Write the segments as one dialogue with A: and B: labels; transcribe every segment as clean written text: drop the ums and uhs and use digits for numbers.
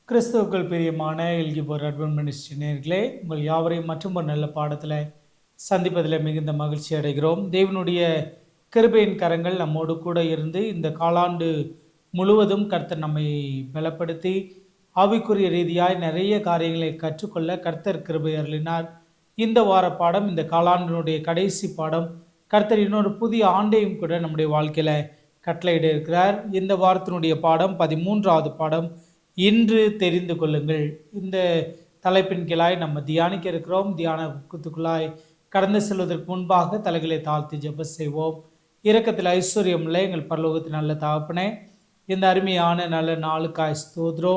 A: கிறிஸ்துவுக்குள் பிரியமான எல்கிபோர் advent ministry நேயர்களே, உங்கள் யாவரையும் மற்றும் ஒரு நல்ல பாடத்தில் சந்திப்பதில் மிகுந்த மகிழ்ச்சி அடைகிறோம். தேவனுடைய கிருபையின் கரங்கள் நம்மோடு கூட இருந்து இந்த காலாண்டு முழுவதும் கர்த்தர் நம்மை பலப்படுத்தி ஆவிக்குரிய ரீதியாய் நிறைய காரியங்களை கற்றுக்கொள்ள கர்த்தர் கிருபை அருளினார். இந்த வார பாடம், இந்த காலாண்டினுடைய கடைசி பாடம், கர்த்தர் இன்னொரு புதிய ஆண்டையும் கூட நம்முடைய வாழ்க்கையில் கட்டளையிட இருக்கிறார். இந்த வாரத்தினுடைய பாடம் 13வது பாடம், இன்று தெரிந்து கொள்ளுங்கள். இந்த தலைப்பின் கீழாய் நம்ம தியானிக்க இருக்கிறோம். தியானத்துக்குள்ளாய் கடந்து செல்வதற்கு முன்பாக தலைகளை தாழ்த்தி ஜெப செய்வோம். இரக்கத்தில் ஐஸ்வர்யம் இல்லை எங்கள் பரலோகத்தின் நல்ல தகப்பனே, இந்த அருமையான நல்ல நாளுக்காய் ஸ்தோத்ரோ.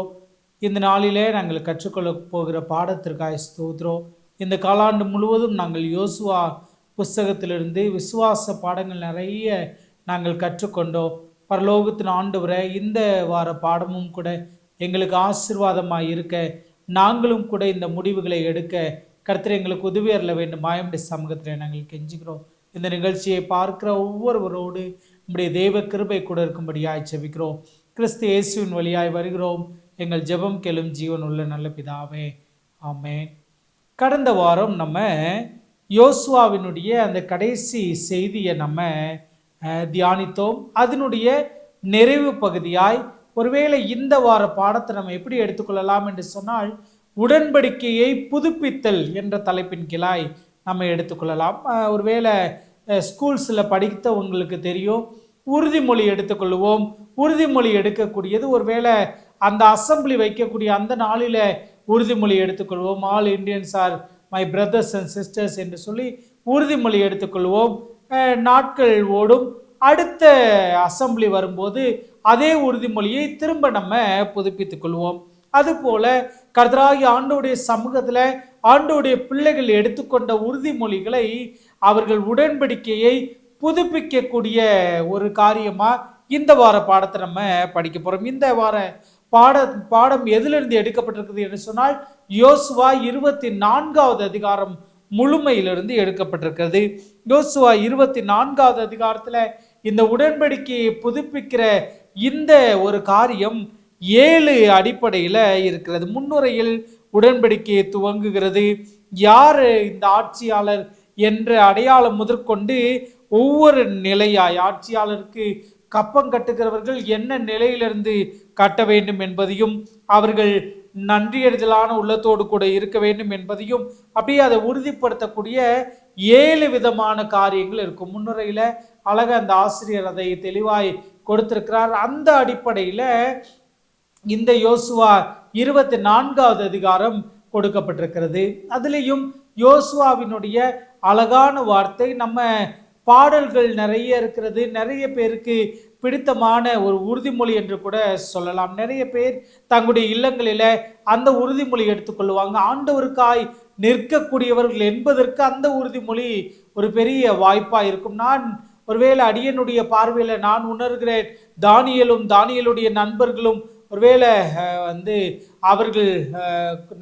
A: இந்த நாளிலே நாங்கள் கற்றுக்கொள்ள போகிற பாடத்திற்காய் ஸ்தோத்ரோ. இந்த காலாண்டு முழுவதும் நாங்கள் யோசுவா புஸ்தகத்திலிருந்து விசுவாச பாடங்கள் நிறைய நாங்கள் கற்றுக்கொண்டோம். பரலோகத்தின் ஆண்டவரை, இந்த வார பாடமும் கூட எங்களுக்கு ஆசீர்வாதமாக இருக்க, நாங்களும் கூட இந்த முடிவுகளை எடுக்க கர்த்தர் எங்களுக்கு உதவி அருள வேண்டும். மாயமுடைய சமூகத்தில் நாங்கள் கெஞ்சுகிறோம். இந்த நிகழ்ச்சியை பார்க்கிற ஒவ்வொருவரோடு நம்முடைய தெய்வ கிருபை கூட இருக்கும்படியாய் ஜெபிக்கிறோம். கிறிஸ்து இயேசுவின் வழியாய் வருகிறோம். எங்கள் ஜெபம் கேளும் ஜீவன் உள்ள நல்ல பிதாவே, ஆமென். கடந்த வாரம் நம்ம யோசுவாவினுடைய அந்த கடைசி செய்தியை நம்ம தியானித்தோம். அதனுடைய நிறைவு பகுதியாய் ஒருவேளை இந்த வார பாடத்தை நம்ம எப்படி எடுத்துக்கொள்ளலாம் என்று சொன்னால், உடன்படிக்கையை புதுப்பித்தல் என்ற தலைப்பின் கீழாய் நம்ம எடுத்துக்கொள்ளலாம். ஒருவேளை ஸ்கூல்ஸில் படித்தவங்களுக்கு தெரியும், உறுதிமொழி எடுத்துக்கொள்வோம். உறுதிமொழி எடுக்கக்கூடியது ஒருவேளை அந்த அசம்பிளி வைக்கக்கூடிய அந்த நாளில் உறுதிமொழி எடுத்துக்கொள்வோம். All Indians are my brothers and sisters என்று சொல்லி உறுதிமொழி எடுத்துக்கொள்வோம். நாட்கள் ஓடும். அடுத்த அசம்பிளி வரும்போது அதே உறுதிமொழியை திரும்ப நம்ம புதுப்பித்துக் கொள்வோம். அதுபோல கர்த்தராகிய ஆண்டவருடைய சமூகத்தில் ஆண்டவருடைய பிள்ளைகள் எடுத்துக்கொண்ட உறுதிமொழிகளை அவர்கள் உடன்படிக்கையை புதுப்பிக்கக்கூடிய ஒரு காரியமாக இந்த வார பாடத்தை நம்ம படிக்க போகிறோம். இந்த வார பாடம் எதிலிருந்து எடுக்கப்பட்டிருக்குது என்று சொன்னால், யோசுவா 24வது அதிகாரம் முழுமையிலிருந்து எடுக்கப்பட்டிருக்கிறது. யோசுவா 24வது அதிகாரத்தில் இந்த உடன்படிக்கையை புதுப்பிக்கிற இந்த ஒரு காரியம் 7 அடிப்படையில் இருக்கிறது. முன்னுரையில் உடன்படிக்கையை துவங்குகிறது. யார் இந்த ஆட்சியாளர் என்ற அடையாளம் முதற்கொண்டு ஒவ்வொரு நிலையாய் ஆட்சியாளருக்கு கப்பம் கட்டுகிறவர்கள் என்ன நிலையிலிருந்து கட்ட வேண்டும் என்பதையும், அவர்கள் நன்றியறிதலான உள்ளத்தோடு கூட இருக்க வேண்டும் என்பதையும், அப்படியே அதை உறுதிப்படுத்தக்கூடிய 7 விதமான காரியங்கள் இருக்கும். முன்னுரையில் அழகாக அந்த ஆசிரியர் அதை தெளிவாய் கொடுத்திருக்கிறார். அந்த அடிப்படையில் இந்த யோசுவா 24வது அதிகாரம் கொடுக்கப்பட்டிருக்கிறது. அதுலேயும் யோசுவாவினுடைய அழகான வார்த்தை, நம்ம பாடல்கள் நிறைய இருக்கிறது. நிறைய பேருக்கு பிடித்தமான ஒரு உறுதிமொழி என்று கூட சொல்லலாம். நிறைய பேர் தங்களுடைய இல்லங்களில் அந்த உறுதிமொழி எடுத்துக்கொள்வாங்க. ஆண்டவருக்காய் நிற்கக்கூடியவர்கள் என்பதற்கு அந்த உறுதிமொழி ஒரு பெரிய வாய்ப்பாக இருக்கும். நான் ஒருவேளை அடியனுடைய பார்வையில் நான் உணர்கிறேன், தானியலுடைய நண்பர்களும் ஒருவேளை அவர்கள்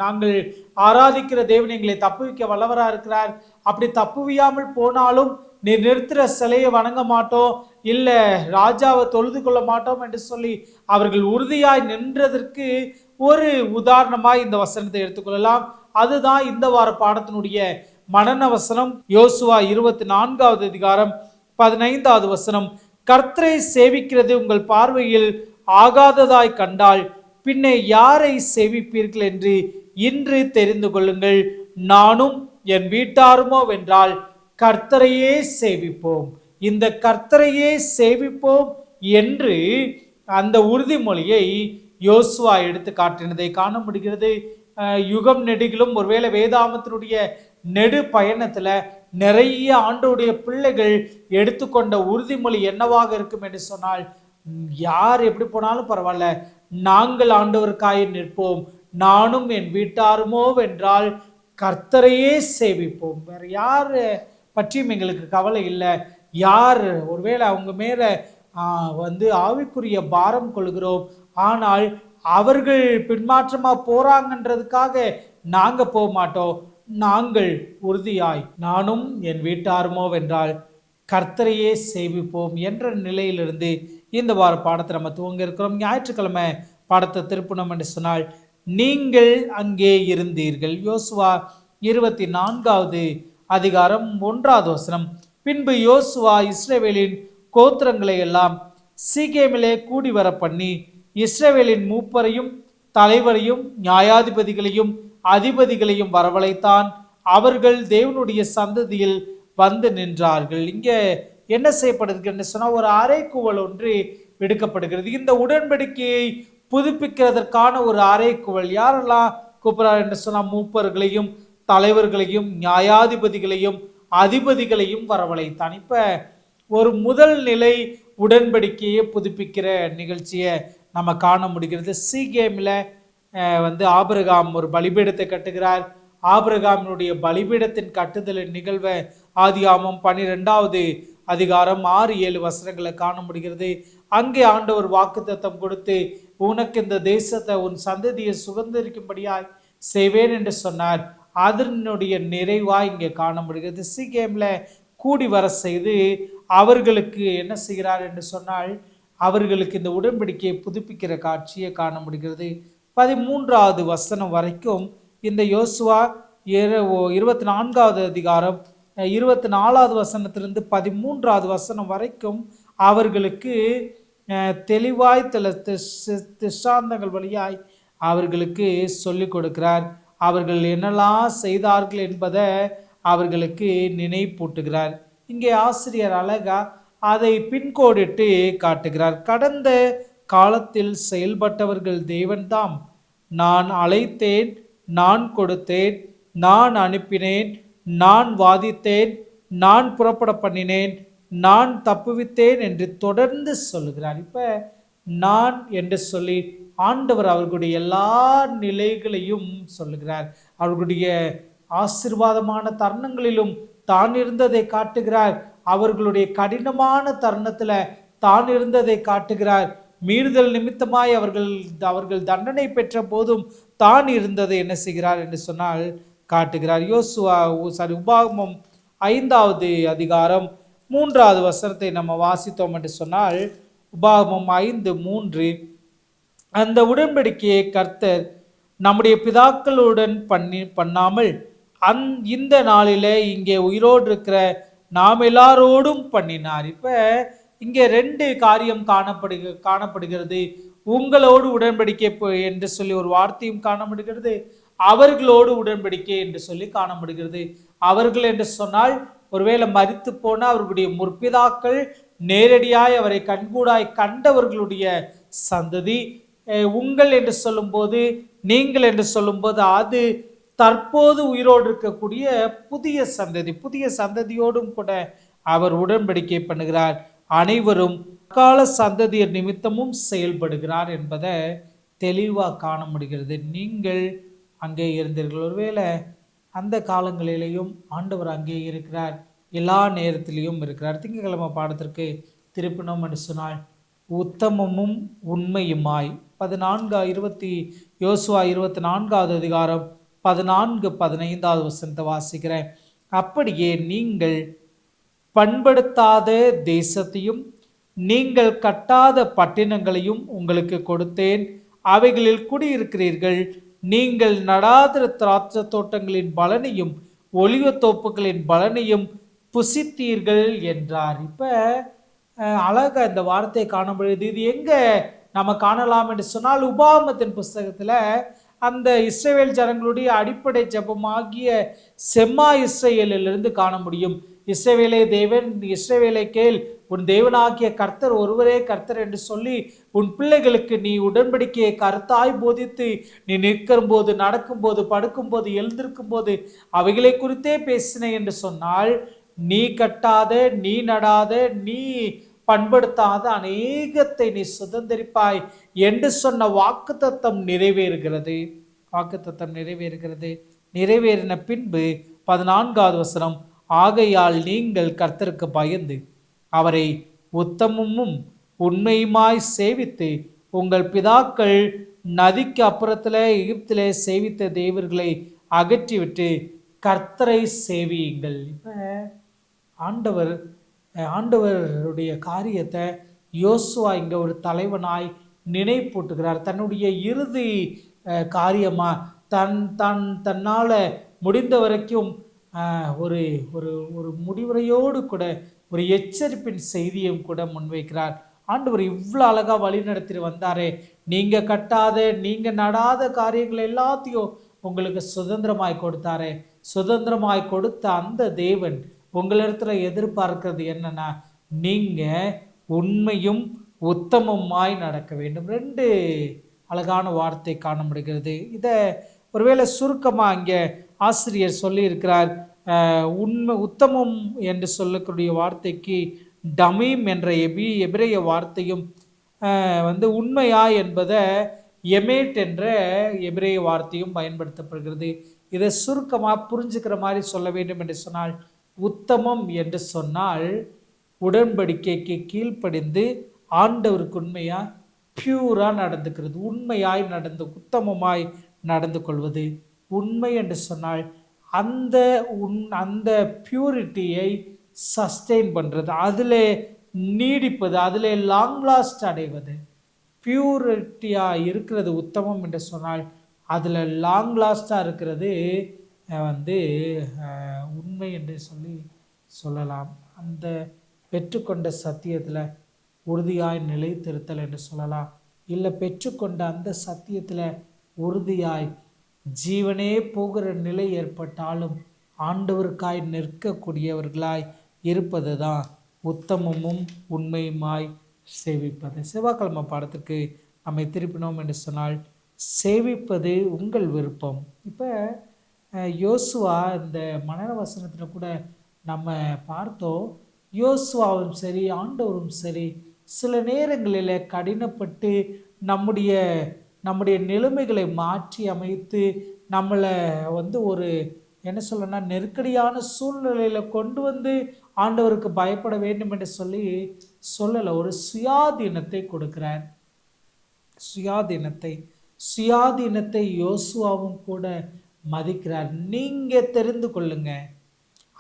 A: நாங்கள் ஆராதிக்கிற தேவன் எங்களை தப்புவிக்க வல்லவராக இருக்கிறார், அப்படி தப்புவியாமல் போனாலும் நீ நிறுத்துகிற சிலையை வணங்க மாட்டோம், இல்லை ராஜாவை தொழுது கொள்ள மாட்டோம் என்று சொல்லி அவர்கள் உறுதியாய் நின்றதற்கு ஒரு உதாரணமாய் இந்த வசனத்தை எடுத்துக்கொள்ளலாம். அதுதான் இந்த வார பாடத்தினுடைய மனன வசனம். யோசுவா 24வது அதிகாரம் 15வது வசனம். கர்த்தரை சேவிக்கிறது உங்கள் பார்வையில் ஆகாததாய் கண்டால் பின்னே யாரை சேவிப்பீர்கள் என்று இன்று தெரிந்து கொள்ளுங்கள். நானும் என் வீட்டாருமோ வென்றால் கர்த்தரையே சேவிப்போம். இந்த கர்த்தரையே சேவிப்போம் என்று அந்த உறுதிமொழியை யோசுவா எடுத்து காட்டினதை காண முடிகிறது. யுகம் நெடுகிலும் ஒருவேளை வேதாமத்தினுடைய நெடு பயணத்தில் நிறைய ஆண்டவருடைய பிள்ளைகள் எடுத்துக்கொண்ட உறுதிமொழி என்னவாக இருக்கும் என்று சொன்னால், யார் எப்படி போனாலும் பரவாயில்ல, நாங்கள் ஆண்டவருக்காய் நிற்போம், நானும் என் வீட்டாருமோ வென்றால் கர்த்தரையே சேவிப்போம், வேற யார் பற்றியும் எங்களுக்கு கவலை இல்லை. யார் ஒருவேளை அவங்க மேலே ஆவிக்குரிய பாரம் கொள்கிறோம், ஆனால் அவர்கள் பின்மாற்றமாக போகிறாங்கன்றதுக்காக நாங்கள் போக மாட்டோம், நாங்கள் உறுதியாய் நானும் என் வீட்டாருமோ வென்றால் கர்த்தரையே சேவிப்போம் என்ற நிலையிலிருந்து இந்த வார பாடத்தை நம்ம துவங்க இருக்கிறோம். ஞாயிற்றுக்கிழமை பாடத்தை திருப்பணும் என்று சொன்னால் நீங்கள் அங்கே இருந்தீர்கள். யோசுவா 24வது அதிகாரம் 1வது வசனம். பின்பு யோசுவா இஸ்ரவேலின் கோத்திரங்களை எல்லாம் சீகேமிலே கூடி வர பண்ணி இஸ்ரவேலின் மூப்பரையும் தலைவரையும் நியாயாதிபதிகளையும் அதிபதிகளையும் வரவழைத்தான். அவர்கள் தேவனுடைய சந்ததியில் வந்து நின்றார்கள். இங்கே என்ன செய்யப்படுகிறது சொன்னால், ஒரு அறைகூவல் ஒன்று விடுக்கப்படுகிறது. இந்த உடன்படிக்கையை புதுப்பிக்கிறதற்கான ஒரு அறைகூவல். யாரெல்லாம் கூப்பிடுறார் என்று சொன்னால், மூப்பர்களையும் தலைவர்களையும் நியாயாதிபதிகளையும் அதிபதிகளையும் வரவழைத்தான். இப்ப ஒரு முதல் நிலை உடன்படிக்கையை புதுப்பிக்கிற நிகழ்ச்சியை நம்ம காண முடிகிறது. சீகேமில் ஆபிரகாம் ஒரு பலிபீடத்தை கட்டுகிறார். ஆபிரகாமினுடைய பலிபீடத்தின் கட்டுதலின் நிகழ்வை ஆதியாகமம் 12வது அதிகாரம் 6-7 வசனங்களை காண முடிகிறது. அங்கே ஆண்டவர் வாக்குத்தத்தம் கொடுத்து, உனக்கு இந்த தேசத்தை உன் சந்ததியை சுதந்திரிக்கும்படியாய் செய்வேன் என்று சொன்னார். அதனுடைய நிறைவாய் இங்கே காண முடிகிறது. சீகேம்ல கூடி வர செய்து அவர்களுக்கு என்ன செய்கிறார் என்று சொன்னால், அவர்களுக்கு இந்த உடன்படிக்கையை புதுப்பிக்கிற காட்சியை காண முடிகிறது. 13வது வசனம் வரைக்கும் இந்த யோசுவா 24வது அதிகாரம் 24வது வசனத்திலிருந்து 13வது வசனம் வரைக்கும் அவர்களுக்கு தெளிவாய் திஷ்டாந்தங்கள் வழியாய் அவர்களுக்கு சொல்லிக் கொடுக்கிறார். அவர்கள் என்னெல்லாம் செய்தார்கள் என்பதை அவர்களுக்கு நினைப்பூட்டுகிறார். இங்கே ஆசிரியர் அழகா அதை பின்கோடிட்டு காட்டுகிறார். கடந்த காலத்தில் செயல்பட்டவர்கள் தேவன்தாம். நான் அழைத்தேன், நான் கொடுத்தேன், நான் அனுப்பினேன், நான் வாதித்தேன், நான் புறப்பட பண்ணினேன், நான் தப்புவித்தேன் என்று தொடர்ந்து சொல்லுகிறார். இப்ப நான் என்று சொல்லி ஆண்டவர் அவர்களுடைய எல்லா நிலைகளையும் சொல்லுகிறார். அவர்களுடைய ஆசீர்வாதமான தருணங்களிலும் தான் இருந்ததை காட்டுகிறார். அவர்களுடைய கடினமான தருணத்துல தான் இருந்ததை காட்டுகிறார். மீறுதல் நிமித்தமாய் அவர்கள் தண்டனை பெற்ற போதும் தான் இருந்ததை என்ன செய்கிறார் என்று சொன்னால் காட்டுகிறார். உபாகமம் 5வது அதிகாரம் 3வது வசனத்தை நம்ம வாசித்தோம் என்று சொன்னால், உபாகமம் 5:3, அந்த உடன்படிக்கையை கர்த்தர் நம்முடைய பிதாக்களுடன் பண்ணாமல் இந்த நாளிலே இங்கே உயிரோடு இருக்கிற நாம் எல்லாரோடும் பண்ணினார். இப்ப இங்கே 2 காரியம் காணப்படுகிறது. உங்களோடு உடன்படிக்கை என்று சொல்லி ஒரு வார்த்தையும் காணப்படுகிறது. அவர்களோடு உடன்படிக்கை என்று சொல்லி காணப்படுகிறது. அவர்கள் என்று சொன்னால், ஒருவேளை மரித்து போன அவர்களுடைய முற்பிதாக்கள் நேரடியாய் அவரை கண்கூடாய் கண்டவர்களுடைய சந்ததி. உங்கள் என்று சொல்லும்போது, நீங்கள் என்று சொல்லும்போது, அது தற்போது உயிரோடு இருக்கக்கூடிய புதிய சந்ததி. புதிய சந்ததியோடும் கூட அவர் உடன்படிக்கை பண்ணுகிறார். அனைவரும் கால சந்ததியர் நிமித்தமும் செயல்படுகிறார் என்பதை தெளிவாக காண முடிகிறது. நீங்கள் அங்கே இருந்தீர்கள். ஒருவேளை அந்த காலங்களிலேயும் ஆண்டவர் அங்கே இருக்கிறார், எல்லா நேரத்திலையும் இருக்கிறார். திங்கட்கிழமை பாடத்திற்கு திருப்பினோம் என்று சொன்னால், உத்தமமும் உண்மையுமாய் யோசுவா 24வது அதிகாரம் 14-15வது வசனத்தை வாசிக்கிறேன். அப்படியே நீங்கள் பண்படுத்தாத தேசத்தையும் நீங்கள் கட்டாத பட்டினங்களையும் உங்களுக்கு கொடுத்தேன். அவைகளில் குடியிருக்கிறீர்கள். நீங்கள் நடாத திராட்சை தோட்டங்களின் பலனையும் ஒலிவ தோப்புகளின் பலனையும் புசித்தீர்கள் என்றார். இப்ப அழகா இந்த வார்த்தையை காண முடியுது. இது எங்க நம்ம காணலாம் என்று சொன்னால், உபாகமத்தின் புஸ்தகத்துல அந்த இஸ்ரவேல் ஜனங்களுடைய அடிப்படை ஜெபமாகிய செம்மா இஸ்ரவேலிலிருந்து காண முடியும். இஸ்ரவேலே தேவன், இஸ்ரவேலை கேள், உன் தேவனாகிய கர்த்தர் ஒருவரே கர்த்தர் என்று சொல்லி உன் பிள்ளைகளுக்கு நீ உடன்படிக்கையை கருத்தாய் போதித்து நீ நிற்கும் போது, நடக்கும் போது, படுக்கும் போது, எழுந்திருக்கும் போது அவைகளை குறித்தே பேசின என்று சொன்னால், நீ கட்டாத, நீ நடாத, நீ பண்படுத்தாத அநேகத்தை நீ சுதந்திரிப்பாய் என்று சொன்ன வாக்குத்தத்தம் நிறைவேறுகிறது. வாக்குத்தத்தம் நிறைவேறுகிறது. நிறைவேறின பின்பு 14வது வசனம், ஆகையால் நீங்கள் கர்த்தருக்கு பயந்து அவரை உத்தமமும் உண்மையுமாய் சேவித்து உங்கள் பிதாக்கள் நதிக்கு அப்புறத்தில் எகிப்திலே சேவித்த தேவர்களை அகற்றிவிட்டு கர்த்தரை சேவியுங்கள். இப்போ ஆண்டவருடைய காரியத்தை யோசுவா இங்கே ஒரு தலைவனாய் நினைப்பூட்டுகிறார். தன்னுடைய இறுதி காரியமா தன்னால் முடிந்த வரைக்கும் ஒரு ஒரு ஒரு முடிவுரையோடு கூட ஒரு எச்சரிப்பின் செய்தியும் கூட முன்வைக்கிறார். ஆண்டவர் இவ்வளோ அழகாக வழி நடத்திட்டு வந்தாரே, நீங்கள் கட்டாத நீங்கள் நடாத காரியங்கள் எல்லாத்தையும் உங்களுக்கு சுதந்திரமாய் கொடுத்தாரே, சுதந்திரமாய் கொடுத்த அந்த தேவன் உங்களிடத்துல எதிர்பார்க்கிறது என்னன்னா, நீங்கள் உண்மையும் உத்தமமாய் நடக்க வேண்டும். 2 அழகான வார்த்தை காண முடிகிறது. இதை ஒருவேளை சுருக்கமாக இங்கே ஆசிரியர் சொல்லியிருக்கிறார். உண்மை உத்தமம் என்று சொல்லக்கூடிய வார்த்தைக்கு டமீம் என்ற எபிரேய வார்த்தையும் உண்மையா என்பதை எமேட் என்ற எபிரேய வார்த்தையும் பயன்படுத்தப்படுகிறது. இதை சுருக்கமாக புரிஞ்சுக்கிற மாதிரி சொல்ல வேண்டும் என்று சொன்னால், உத்தமம் என்று சொன்னால் உடன்படிக்கைக்கு கீழ்ப்படிந்து ஆண்டவருக்கு உண்மையாக பியூராக நடந்துக்கிறது, உண்மையாய் உத்தமமாய் நடந்து கொள்வது. உண்மை என்று சொன்னால் அந்த பியூரிட்டியை சஸ்டெயின் பண்ணுறது, அதில் நீடிப்பது, அதில் லாங் லாஸ்ட் அடைவது. பியூரிட்டியாக இருக்கிறது உத்தமம் என்று சொன்னால் அதில் லாங் லாஸ்டாக இருக்கிறது உண்மை என்று சொல்லலாம். அந்த பெற்றுக்கொண்ட சத்தியத்தில் உறுதியாய் நிலைத்திருத்தல் என்று சொல்லலாம். இல்லை பெற்றுக்கொண்ட அந்த சத்தியத்தில் உறுதியாய் ஜீவனே போகிற நிலை ஏற்பட்டாலும் ஆண்டவருக்காய் நிற்கக்கூடியவர்களாய் இருப்பது தான் உத்தமமும் உண்மையுமாய் சேவிப்பது. செவ்வாய்க்கிழமை பாடத்திற்கு நம்மை திருப்பினோம் என்று சொன்னால், சேவிப்பது உங்கள் விருப்பம். இப்போ யோசுவா இந்த மனன வசனத்தில் கூட நம்ம பார்த்தோம். யோசுவாவும் சரி ஆண்டவரும் சரி சில நேரங்களில் கடினப்பட்டு நம்முடைய நிலைமைகளை மாற்றி அமைத்து நம்மளை ஒரு என்ன சொல்லணும்னா நெருக்கடியான சூழ்நிலையில் கொண்டு வந்து ஆண்டவருக்கு பயப்பட வேண்டும் என்று சொல்லலை. ஒரு சுயாதீனத்தை கொடுக்கிறார். சுயாதீனத்தை யோசுவாவும் கூட மதிக்கிறார். நீங்கள் தெரிந்து கொள்ளுங்க,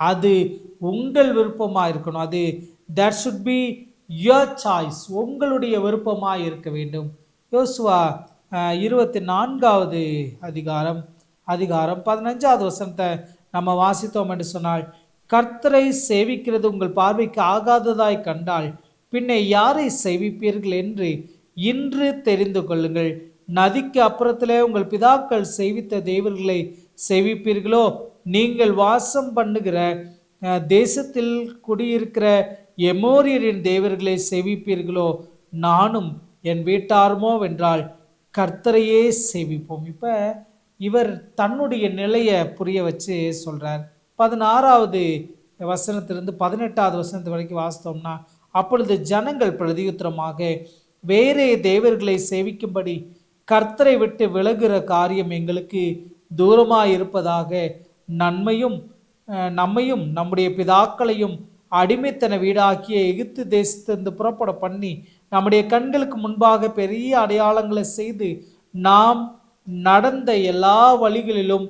A: அது உங்கள் விருப்பமாக இருக்கணும். அது that should be your choice, உங்களுடைய விருப்பமாக இருக்க வேண்டும். யோசுவா 24வது அதிகாரம் 15வது வசனத்தை நம்ம வாசித்தோம் என்று சொன்னால், கர்த்தரை சேவிக்கிறது உங்கள் பார்வைக்கு ஆகாததாய் கண்டால் பின்ன யாரை சேவிப்பீர்கள் என்று இன்று தெரிந்து கொள்ளுங்கள். நதிக்கு அப்புறத்திலே உங்கள் பிதாக்கள் சேவித்த தேவர்களை சேவிப்பீர்களோ, நீங்கள் வாசம் பண்ணுகிற தேசத்தில் குடியிருக்கிற எமோரியரின் தேவர்களை சேவிப்பீர்களோ, நானும் என் வீட்டாருமோ வென்றால் கர்த்தரையே சேவிப்போம். இப்போ இவர் தன்னுடைய நிலையை புரிய வச்சு சொல்கிறார். 16வது வசனத்திலிருந்து 18வது வசனத்து வரைக்கும் வாசித்தோம்னா, அப்பொழுது ஜனங்கள் பிரதியுத்தரமாக, வேறே தேவர்களை சேவிக்கும்படி கர்த்தரை விட்டு விலகுகிற காரியம் எங்களுக்கு தூரமாக இருப்பதாக, நம்மையும் நம்முடைய பிதாக்களையும் அடிமைத்தன வீடாக்கிய எகிப்து தேசத்திலிருந்து புறப்பட பண்ணி நம்முடைய கண்களுக்கு முன்பாக பெரிய அடையாளங்களை செய்து நாம் நடந்த எல்லா வழிகளிலும்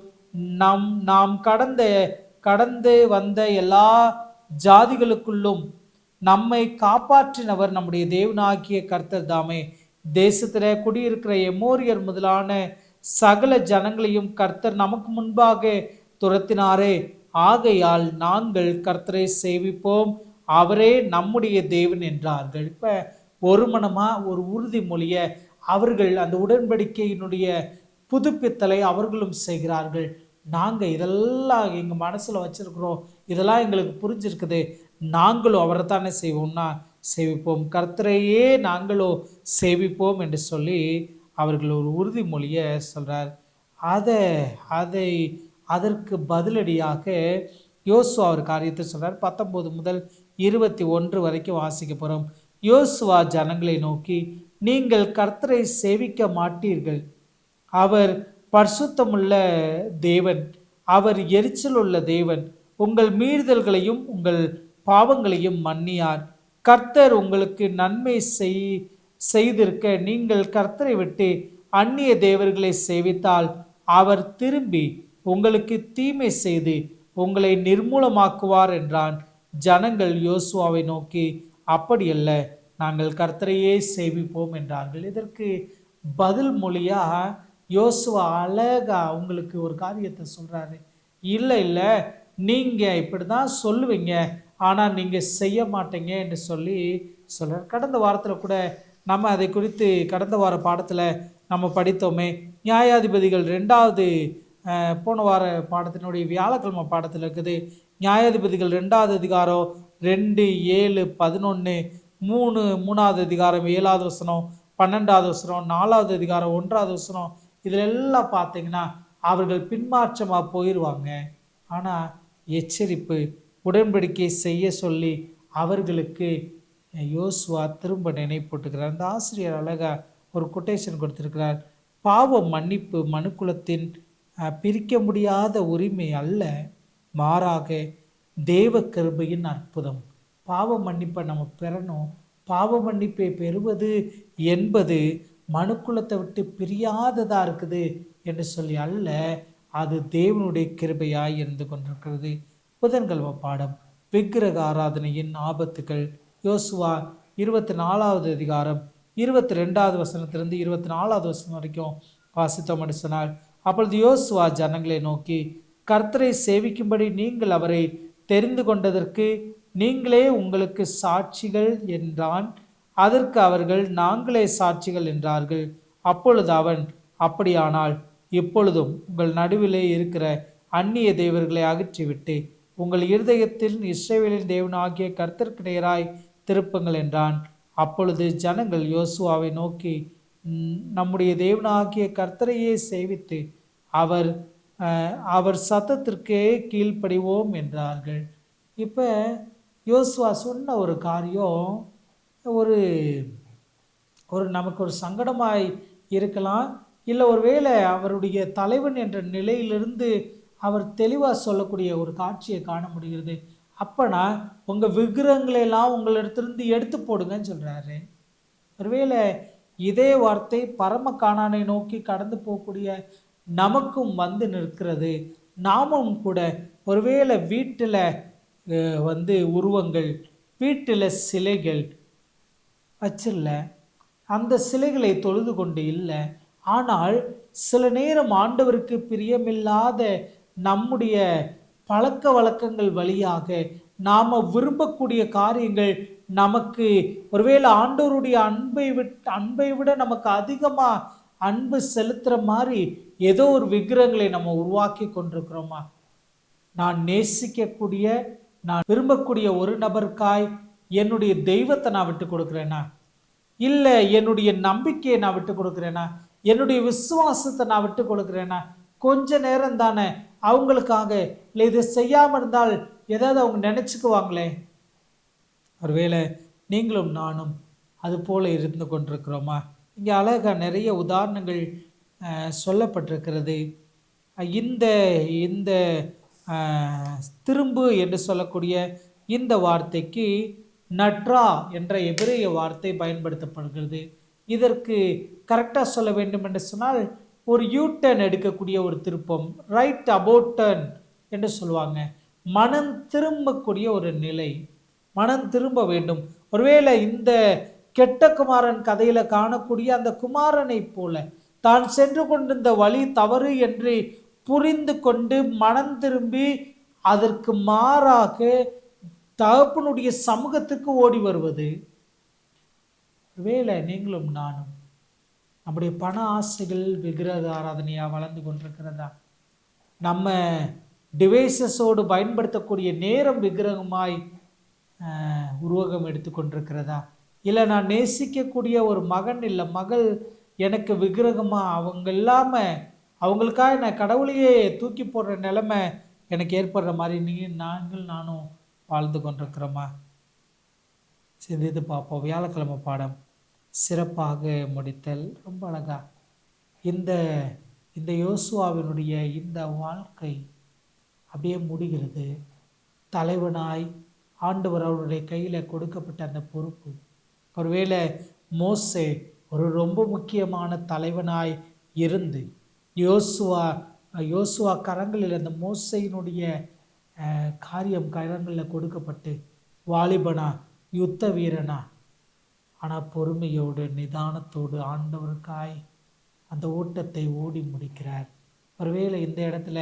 A: நாம் கடந்து வந்த எல்லா ஜாதிகளுக்குள்ளும் நம்மை காப்பாற்றினவர் நம்முடைய தேவனாகிய கர்த்தர் தாமே. தேசத்தில் குடியிருக்கிற எமோரியர் முதலான சகல ஜனங்களையும் கர்த்தர் நமக்கு முன்பாக துரத்தினாரே. ஆகையால் நாங்கள் கர்த்தரை சேவிப்போம், அவரே நம்முடைய தேவன் என்றார்கள். இப்போ ஒரு மனமாக ஒரு உறுதிமொழியை அவர்கள் அந்த உடன்படிக்கையினுடைய புதுப்பித்தலை அவர்களும் செய்கிறார்கள். நாங்கள் இதெல்லாம் எங்கள் மனசில் வச்சுருக்கிறோம், இதெல்லாம் எங்களுக்கு புரிஞ்சிருக்குது, நாங்களும் அவரை தானே சேவிப்போம், கர்த்தரையே நாங்களோ சேவிப்போம் என்று சொல்லி அவர்கள் ஒரு உறுதிமொழியை சொல்கிறார். அதற்கு பதிலடியாக யோசுவா ஒரு காரியத்தை சொல்கிறார். 19 முதல் 21 வரைக்கும் வாசிக்க போகிறோம். யோசுவா ஜனங்களை நோக்கி, நீங்கள் கர்த்தரை சேவிக்க மாட்டீர்கள், அவர் பரிசுத்தமுள்ள தேவன், அவர் எரிச்சல் உள்ள தேவன், உங்கள் மீறுதல்களையும் உங்கள் பாவங்களையும் மன்னியார். கர்த்தர் உங்களுக்கு நன்மை செய்திருக்க நீங்கள் கர்த்தரை விட்டு அந்நிய தேவர்களை சேவித்தால் அவர் திரும்பி உங்களுக்கு தீமை செய்து உங்களை நிர்மூலமாக்குவார் என்றான். ஜனங்கள் யோசுவாவை நோக்கி, அப்படியல்ல, நாங்கள் கர்த்தரையே சேவிப்போம் என்றார்கள். இதற்கு பதில் மொழியாக யோசுவா அழகா அவங்களுக்கு ஒரு காரியத்தை சொல்கிறாரு. இல்லை இல்லை, நீங்கள் இப்படி தான் சொல்லுவீங்க, ஆனால் நீங்கள் செய்ய மாட்டீங்க என்று சொல்லி சொல்கிறார். கடந்த வாரத்தில் கூட நம்ம அதை குறித்து கடந்த வார பாடத்தில் நம்ம படித்தோமே. நியாயாதிபதிகள் 2வது போன வார பாடத்தினுடைய வியாழக்கிழமை பாடத்தில் இருக்குது. நியாயாதிபதிகள் 2வது அதிகாரம் 2, 7, 11, 3வது அதிகாரம் 7வது வசனம், 12வது வசனம், 4வது அதிகாரம் 1வது வசனம், இதில் எல்லாம் பார்த்தீங்கன்னா அவர்கள் பின்மாற்றமாக போயிடுவாங்க. ஆனால் எச்சரிப்பு, உடன்படிக்கை செய்ய சொல்லி அவர்களுக்கு யோசுவா திரும்ப நினைப்பூட்டுகிறார். அந்த ஆசிரியர் அழகா ஒரு கொட்டேஷன் கொடுத்திருக்கிறார். பாவ மன்னிப்பு மனுக்குலத்தின் பிரிக்க முடியாத உரிமை அல்ல, மாறாக தேவ கிருபையின் அற்புதம். பாவ மன்னிப்பை நம்ம பெறணும். பாவ மன்னிப்பை பெறுவது என்பது மனுக்குலத்தை விட்டு பிரியாததாக இருக்குது என்று சொல்லி அல்ல, அது தேவனுடைய கிருபையாய் இருந்து கொண்டிருக்கிறது. புதன்கிழமை பாடம் விக்கிரக ஆராதனையின் ஆபத்துக்கள். யோசுவா 24வது அதிகாரம் 22வது வசனத்திலிருந்து 24வது வசனம் வரைக்கும் வாசித்தோம் என்று சொன்னால், அப்பொழுது யோசுவா ஜனங்களை நோக்கி, கர்த்தரை சேவிக்கும்படி நீங்கள் அவரை தெரிந்து கொண்டதற்கு நீங்களே உங்களுக்கு சாட்சிகள் என்றான். அதற்கு அவர்கள், நாங்களே சாட்சிகள் என்றார்கள். அப்பொழுது அவன், அப்படியானால் இப்பொழுதும் உங்கள் நடுவிலே இருக்கிற அந்நிய தேவர்களை அகற்றிவிட்டு உங்கள் இருதயத்தில் இஸ்ரவேலின் தேவனாகிய கர்த்தருக்கு நேராய் திருப்புங்கள் என்றான். அப்பொழுது ஜனங்கள் யோசுவாவை நோக்கி, நம்முடைய தேவனாகிய கர்த்தரையே சேவித்து அவர் சத்தத்திற்கே கீழ்ப்படிவோம் என்றார்கள். இப்போ யோசுவா சொன்ன ஒரு காரியம் ஒரு நமக்கு ஒரு சங்கடமாய் இருக்கலாம். இல்லை ஒருவேளை அவருடைய தலைவன் என்ற நிலையிலிருந்து அவர் தெளிவாக சொல்லக்கூடிய ஒரு காட்சியை காண முடிகிறது. அப்போனா உங்கள் விக்கிரகங்களெல்லாம் உங்களிடத்திலிருந்து எடுத்து போடுங்கன்னு சொல்கிறாரு. ஒருவேளை இதே வார்த்தை பரம கானானை நோக்கி கடந்து போகக்கூடிய நமக்கும் வந்து நிற்கிறது. நாமும் கூட ஒருவேளை வீட்டில் உருவங்கள், வீட்டில் சிலைகள் வச்சில்ல, அந்த சிலைகளை தொழுது கொண்டு இல்லை, ஆனால் சில நேரம் ஆண்டவருக்கு பிரியமில்லாத நம்முடைய பழக்க வழக்கங்கள் வழியாக நாம் விரும்பக்கூடிய காரியங்கள் நமக்கு ஒருவேளை ஆண்டவருடைய அன்பை விட நமக்கு அதிகமாக அன்பு செலுத்துகிற மாதிரி ஏதோ ஒரு விக்கிரகங்களை நம்ம உருவாக்கி கொண்டிருக்கிறோமா? நான் நேசிக்கக்கூடிய, நான் விரும்பக்கூடிய ஒரு நபருக்காய் என்னுடைய தெய்வத்தை நான் விட்டு கொடுக்குறேனா? இல்லை என்னுடைய நம்பிக்கையை நான் விட்டு கொடுக்குறேனா? என்னுடைய விசுவாசத்தை நான் விட்டு கொடுக்குறேனா? கொஞ்ச நேரம் தானே அவங்களுக்காக. இல்லை இதை செய்யாமல் இருந்தால் ஏதாவது அவங்க நினச்சிக்குவாங்களே. ஒருவேளை நீங்களும் நானும் அது போல் இருந்து கொண்டிருக்கிறோமா? இங்கே அழகாக நிறைய உதாரணங்கள் சொல்லப்பட்டிருக்கிறது. இந்த இந்த திரும்பு என்று சொல்லக்கூடிய இந்த வார்த்தைக்கு நட்ரா என்ற எபிரேய வார்த்தை பயன்படுத்தப்படுகிறது. இதற்கு கரெக்டாக சொல்ல வேண்டும் என்று சொன்னால் ஒரு யூட்டர்ன் எடுக்கக்கூடிய ஒரு திருப்பம், ரைட் அபவுட் டர்ன் என்று சொல்லுவாங்க. மனம் திரும்பக்கூடிய ஒரு நிலை, மனம் திரும்ப வேண்டும். ஒருவேளை இந்த கெட்ட குமாரன் கதையில் காணக்கூடிய அந்த குமாரனை போல தான் சென்று கொண்டிருந்த வழி தவறு என்று புரிந்து கொண்டு மனம் திரும்பி அதற்கு மாறாக தகப்பனுடைய சமூகத்துக்கு ஓடி வருவது. ஒருவேளை நீங்களும் நானும் நம்முடைய பண ஆசைகள் விக்கிரக ஆராதனையாக வளர்ந்து கொண்டிருக்கிறதா? நம்ம டிவைசஸோடு பயன்படுத்தக்கூடிய நேரம் விக்கிரகமாய் உருவகம் எடுத்து கொண்டிருக்கிறதா? இல்லை நான் நேசிக்கக்கூடிய ஒரு மகன் இல்லை மகள் எனக்கு விக்கிரகமாக அவங்க இல்லாமல் அவங்களுக்காக நான் கடவுளையே தூக்கி போடுற நிலைமை எனக்கு ஏற்படுற மாதிரி நானும் வாழ்ந்து கொண்டிருக்கிறோமா? சிந்தித்து பார்ப்போம். வியாழக்கிழமை பாடம் சிறப்பாக முடித்தல். ரொம்ப அழகா இந்த யோசுவாவினுடைய இந்த வாழ்க்கை அப்படியே முடிகிறது. தலைவனாய் ஆண்டவர் அவருடைய கையில் கொடுக்கப்பட்ட அந்த பொறுப்பு. ஒருவேளை மோசே ஒரு ரொம்ப முக்கியமான தலைவனாய் இருந்து யோசுவா கரங்களில் அந்த மோசையினுடைய காரியம் கரங்களில் கொடுக்கப்பட்டு வாலிபனா, யுத்த வீரனா, ஆனால் பொறுமையோடு நிதானத்தோடு ஆண்டவருக்காய் அந்த ஓட்டத்தை ஓடி முடிக்கிறார். ஒருவேளை இந்த இடத்துல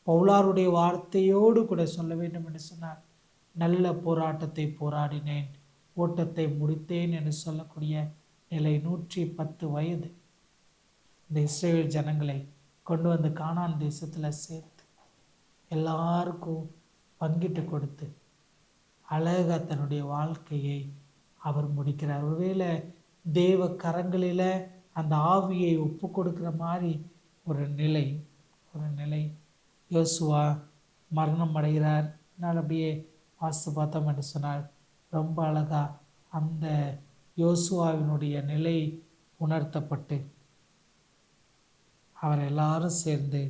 A: பவுலாருடைய வார்த்தையோடு கூட சொல்ல வேண்டும் என்று சொன்னார், நல்ல போராட்டத்தை போராடினேன், ஓட்டத்தை முடித்தேன் என்று சொல்லக்கூடிய நிலை. 110 வயது இந்த இஸ்ரேல் ஜனங்களை கொண்டு வந்து கானான் தேசத்தில் சேர்த்து எல்லாருக்கும் பங்கிட்டு கொடுத்து அழகா தன்னுடைய வாழ்க்கையை அவர் முடிக்கிறார். ஒருவேளை தேவ கரங்களில் அந்த ஆவியை ஒப்பு கொடுக்குற மாதிரி ஒரு நிலை யோசுவா மரணம் அடைகிறார். என்னால் அப்படியே வாசித்து பார்த்தோம் என்று சொன்னால் ரொம்ப அழகா அந்த யோசுவாவினுடைய நிலை உணர்த்தப்பட்டு அவர் எல்லாரும் சேர்ந்து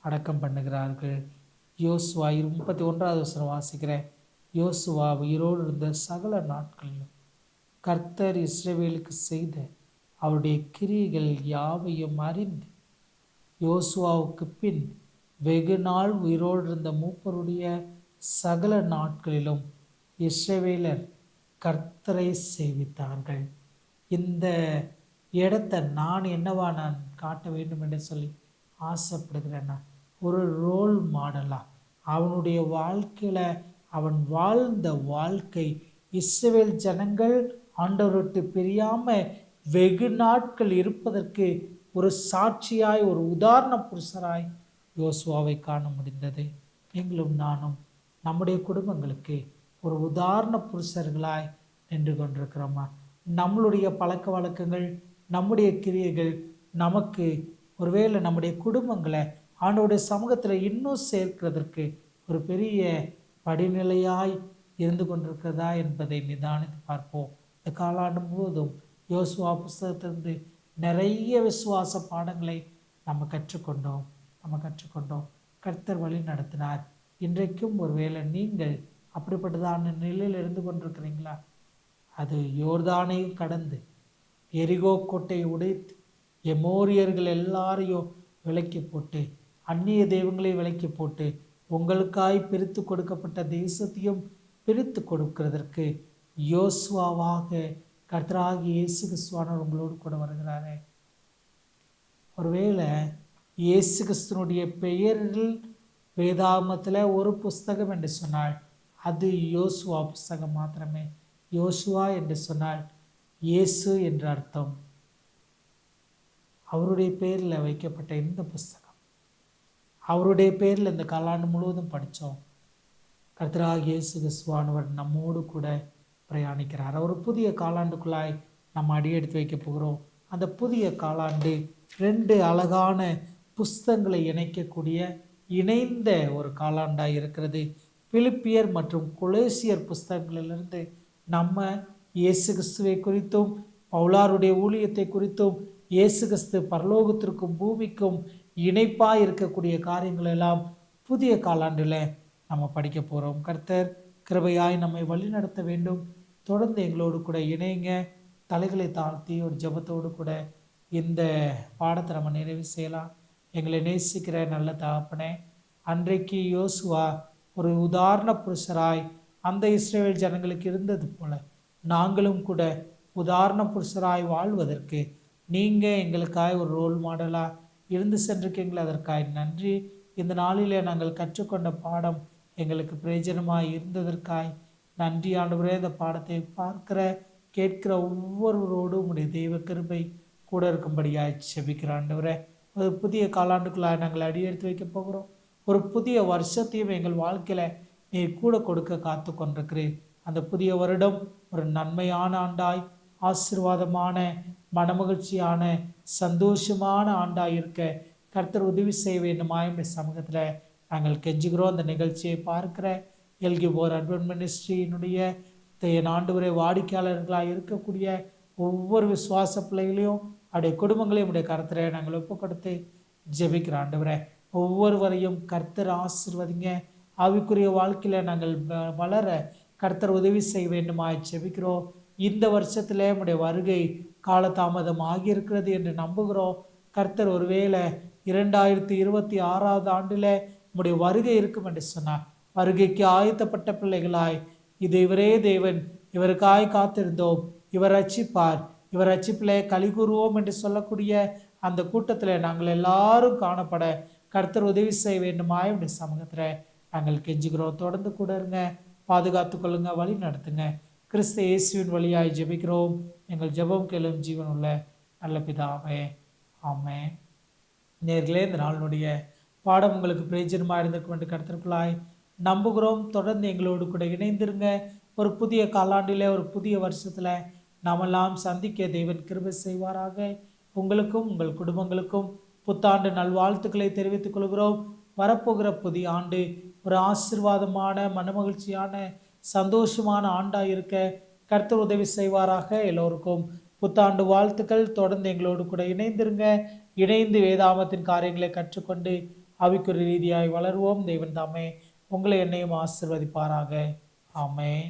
A: அடக்கம் பண்ணுகிறார்கள். யோசுவா 31வது வசனம் வாசிக்கிறேன். யோசுவா உயிரோடு இருந்த சகல நாட்களிலும் கர்த்தர் இஸ்ரவேலுக்கு செய்த அவருடைய கிரியைகள் யாவையும் அறிந்து, யோசுவாவுக்கு பின் வெகு நாள் உயிரோடு இருந்த மூப்பருடைய சகல நாட்களிலும் இஸ்ரவேலர் கர்த்தரை சேவித்தார்கள். இந்த இடத்தை நான் காட்ட வேண்டும் என்று சொல்லி ஆசைப்படுகிறேன்னா, ஒரு ரோல் மாடலாக அவனுடைய வாழ்க்கையில் அவன் வாழ்ந்த வாழ்க்கை இஸ்ரவேல் ஜனங்கள் ஆண்டவர்விட்டு பிரியாமல் வெகு நாட்கள் இருப்பதற்கு ஒரு சாட்சியாய், ஒரு உதாரண புருஷராய் யோசுவாவை காண முடிந்தது. நீங்களும் நானும் நம்முடைய குடும்பங்களுக்கு ஒரு உதாரண புருஷர்களாய் நின்று கொண்டிருக்கிறோமா? நம்மளுடைய பழக்க வழக்கங்கள், நம்முடைய கிரியைகள் நமக்கு ஒருவேளை நம்முடைய குடும்பங்களை ஆண்டவருடைய சமூகத்தில் இன்னும் சேர்க்கிறதற்கு ஒரு பெரிய படிநிலையாய் இருந்து கொண்டிருக்கிறதா என்பதை நிதானித்து பார்ப்போம். இந்த காலாண்டு முழுவதும் யோசுவா புஸ்தகத்திலிருந்து நிறைய விசுவாச பாடங்களை நம்ம கற்றுக்கொண்டோம். கர்த்தர் வழி நடத்தினார். இன்றைக்கும் ஒருவேளை நீங்கள் அப்படிப்பட்டதான நிலையில் இருந்து கொண்டிருக்கிறீங்களா? அது யோர்தானையும் கடந்து எரிகோ கோட்டையை உடைத்து எமோரியர்கள் எல்லாரையும் விலக்கி போட்டு, அந்நிய தெய்வங்களை விலக்கி போட்டு, உங்களுக்காய் பிரித்து கொடுக்கப்பட்ட தேசத்தையும் பிரித்து கொடுக்கிறதற்கு யோசுவாவாக கர்த்தராகிய இயேசு கிறிஸ்துவானவர் உங்களோடு கூட வருகிறாரே. ஒருவேளை இயேசு கிறிஸ்துவனுடைய பெயரில் வேதாகமத்தில் ஒரு புஸ்தகம் என்று சொன்னால் அது யோசுவா புஸ்தகம் மாத்திரமே. யோசுவா என்று சொன்னால் இயேசு என்ற அர்த்தம். அவருடைய பேரில் வைக்கப்பட்ட இந்த புஸ்தகம், அவருடைய பேரில் இந்த காலாண்டு முழுவதும் படித்தோம். கர்த்தராகிய இயேசு கிறிஸ்துவானவர் நம்மோடு கூட பிரயாணிக்கிறார். ஒரு புதிய காலாண்டுக்குள்ளாய் நம்ம அடியெடுத்து வைக்க போகிறோம். அந்த புதிய காலாண்டு 2 அழகான புஸ்தகங்களை இணைக்கக்கூடிய இணைந்த ஒரு காலாண்டாக இருக்கிறது. பிலிப்பியர் மற்றும் கொலோசியர் புஸ்தகங்களிலிருந்து நம்ம இயேசு கிறிஸ்துவை குறித்தும் பவுலாருடைய ஊழியத்தை குறித்தும் இயேசு கிறிஸ்து பரலோகத்திற்கும் பூமிக்கும் இணைப்பாக இருக்கக்கூடிய காரியங்கள் எல்லாம் புதிய காலாண்டில் நம்ம படிக்க போகிறோம். கர்த்தர் கிருபையாய் நம்மை வழிநடத்த வேண்டும். தொடர்ந்து எங்களோடு கூட இணைங்க. தலைகளை தாழ்த்தி ஒரு ஜெபத்தோடு கூட இந்த பாடத்தை நம்ம நிறைவு செய்யலாம். எங்களை நேசிக்கிற நல்ல தகப்பனே, அன்றைக்கு யோசுவா ஒரு உதாரண புருஷராய் அந்த இஸ்ரவேல் ஜனங்களுக்கு இருந்தது போல நாங்களும் கூட உதாரண புருஷராய் வாழ்வதற்கு நீங்கள் எங்களுக்காய் ஒரு ரோல் மாடலாக இருந்து சென்றிருக்கீங்களே, அதற்காய் நன்றி. இந்த நாளிலே நாங்கள் கற்றுக்கொண்ட பாடம் எங்களுக்கு பிரயோஜனமாக இருந்ததற்காய் நன்றி ஆண்டவரே. இந்த பாடத்தை பார்க்கிற கேட்கிற ஒவ்வொருவரோடும் உடைய தெய்வ கிருபை கூட இருக்கும்படியாய் செபிக்கிற ஆண்டவரே. ஒரு புதிய காலாண்டுக்குள்ளாக நாங்கள் அடியெடுத்து வைக்க போகிறோம். ஒரு புதிய வருஷத்தையும் எங்கள் வாழ்க்கையில் நீ கூட கொடுக்க காத்து கொண்டிருக்கிறேன். அந்த புதிய வருடம் ஒரு நன்மையான ஆண்டாய், ஆசீர்வாதமான, மனமகிழ்ச்சியான, சந்தோஷமான ஆண்டாய் இருக்க கர்த்தர் உதவி செய்ய வேண்டுமா என்ற சமூகத்தில் நாங்கள் கெஞ்சுகிறோம். அந்த நிகழ்ச்சியை பார்க்கிற எல்கிபோர் அட்வென்ட் மினிஸ்ட்ரியினுடைய என் ஆண்டவரே வாடிக்கையாளர்களாக இருக்கக்கூடிய ஒவ்வொரு விசுவாச பிள்ளைகளையும் அவருடைய குடும்பங்களையும் உடைய கர்த்தரை நாங்கள் ஒப்பு கொடுத்து ஜெபிக்கிற ஆண்டவரே. ஒவ்வொருவரையும் கர்த்தர் ஆசீர்வதிங்க. ஆவிக்குரிய வாழ்க்கையில் நாங்கள் வளர கர்த்தர் உதவி செய்ய வேண்டுமா ஜெபிக்கிறோம். இந்த வருஷத்தில் உடைய வருகை காலதாமதம் ஆகியிருக்கிறது என்று நம்புகிறோம். கர்த்தர் ஒருவேளை 2026 ஆண்டில் உடைய வருகை இருக்கும் என்று சொன்னார். வருகைக்கு ஆயத்தப்பட்ட பிள்ளைகளாய் இது இவரே தேவன், இவருக்காய் காத்திருந்தோம், இவர் ரட்சிப்பார், இவர் ரட்சிப்பிலே களி கூறுவோம் என்று சொல்லக்கூடிய அந்த கூட்டத்தில் நாங்கள் எல்லாரும் காணப்பட கர்த்தர் உதவி செய்ய வேண்டுமாய் உடைய சமூகத்தில் நாங்கள் கெஞ்சுகிறோம். தொடர்ந்து கூட இருங்க, பாதுகாத்து கொள்ளுங்க, வழி நடத்துங்க. கிறிஸ்து இயேசுவின் வழியாய் ஜெபிக்கிறோம் எங்கள் ஜெபம் கேளும் ஜீவன் உள்ள நல்ல பிதாவே, ஆமென். நேர்களே, இந்த நாளினுடைய பாடம் உங்களுக்கு பிரயோஜனமாக இருந்திருக்கும் என்று கருத்திற்குள்ளாய் நம்புகிறோம். தொடர்ந்து எங்களோடு கூட இணைந்திருங்க. ஒரு புதிய காலாண்டில், ஒரு புதிய வருஷத்தில் நாமெல்லாம் சந்திக்க தேவன் கிருபை செய்வாராக. உங்களுக்கும் உங்கள் குடும்பங்களுக்கும் புத்தாண்டு நல்வாழ்த்துக்களை தெரிவித்துக் கொள்கிறோம். வரப்போகிற புதிய ஆண்டு ஒரு ஆசீர்வாதமான, மனமகிழ்ச்சியான, சந்தோஷமான ஆண்டாக இருக்க கர்த்தர் உதவி செய்வாராக. எல்லோருக்கும் புத்தாண்டு வாழ்த்துக்கள். தொடர்ந்து எங்களோடு கூட இணைந்திருங்க. இணைந்து வேதாமத்தின் காரியங்களை கற்றுக்கொண்டு ஆவிக்குரிய ரீதியாய் வளருவோம். தேவன் தாமே உங்களை என்னையும் ஆசீர்வதிப்பாராக. ஆமென்.